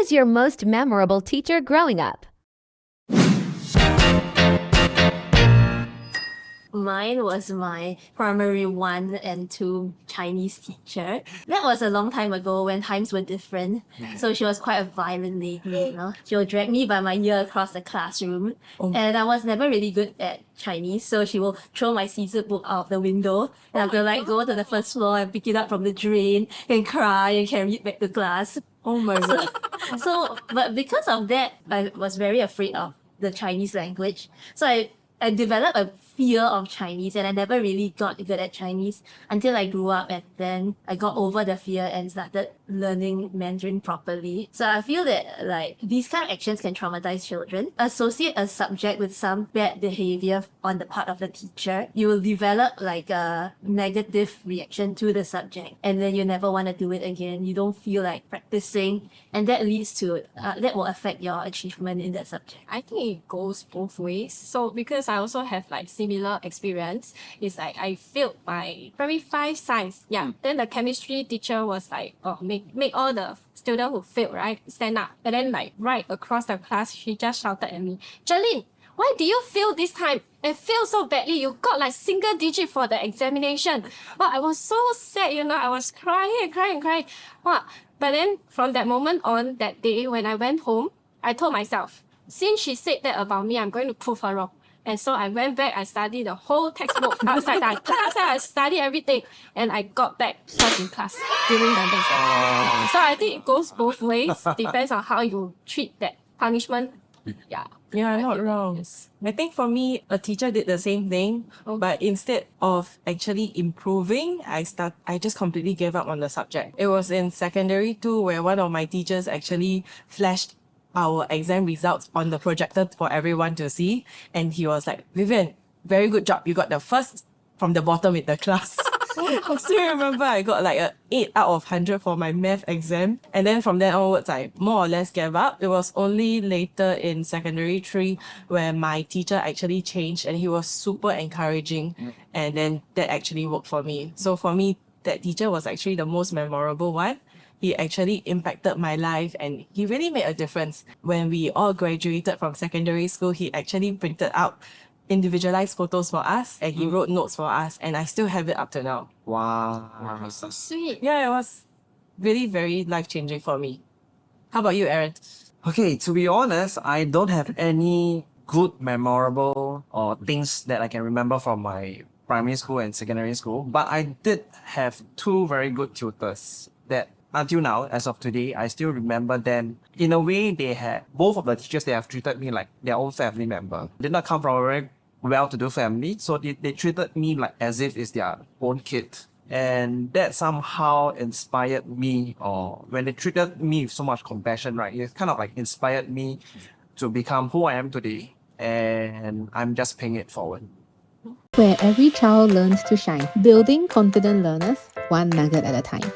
was your most memorable teacher growing up? Mine was my primary 1 and 2 Chinese teacher. That was a long time ago when times were different. So she was quite a violent lady. She would drag me by my ear across the classroom. And I was never really good at Chinese, so she will throw my Caesar book out the window. And I'm gonna go to the first floor and pick it up from the drain and cry and carry it back to class. Oh my god. But because of that, I was very afraid of the Chinese language. So I developed a fear of Chinese, and I never really got good at Chinese until I grew up, and then I got over the fear and started learning Mandarin properly. So I feel that these kind of actions can traumatize children. Associate a subject with some bad behavior on the part of the teacher, you will develop a negative reaction to the subject, and then you never want to do it again. You don't feel like practicing, and that leads to that will affect your achievement in that subject. I think it goes both ways. So because I also have similar experience, it's I failed my primary 5 science. Yeah. Then the chemistry teacher was make all the students who failed, right, stand up. And then right across the class, she just shouted at me, "Jolene, why do you fail this time? And fail so badly, you got single digit for the examination." Well, I was so sad, I was crying. Wow. But then from that moment on, that day when I went home, I told myself, since she said that about me, I'm going to prove her wrong. And so I went back, I studied the whole textbook outside that class, I studied everything, and I got back first in class during the next exam. So I think it goes both ways, depends on how you treat that punishment. Yeah. Yeah, not wrong. Yes. I think for me, a teacher did the same thing, but instead of actually improving, I just completely gave up on the subject. It was in secondary 2 where one of my teachers actually flashed our exam results on the projector for everyone to see, and he was like, "Vivian, very good job. You got the first from the bottom in the class." I still remember I got a 8 out of 100 for my math exam. And then from then onwards, I more or less gave up. It was only later in secondary 3 where my teacher actually changed, and he was super encouraging. And then that actually worked for me. So for me, that teacher was actually the most memorable one. He actually impacted my life, and he really made a difference. When we all graduated from secondary school, he actually printed out individualized photos for us, and he wrote notes for us, and I still have it up to now. Wow. So sweet. Yeah, it was really very life-changing for me. How about you, Aaron? Okay, to be honest, I don't have any good memorable or things that I can remember from my primary school and secondary school, but I did have 2 very good tutors that until now, as of today, I still remember them. In a way, both of the teachers, they have treated me like their own family member. Did not come from a very well-to-do family, so they treated me as if it's their own kid. And that somehow inspired me, or when they treated me with so much compassion, right, it kind of inspired me to become who I am today. And I'm just paying it forward. Where every child learns to shine, building confident learners, one nugget at a time.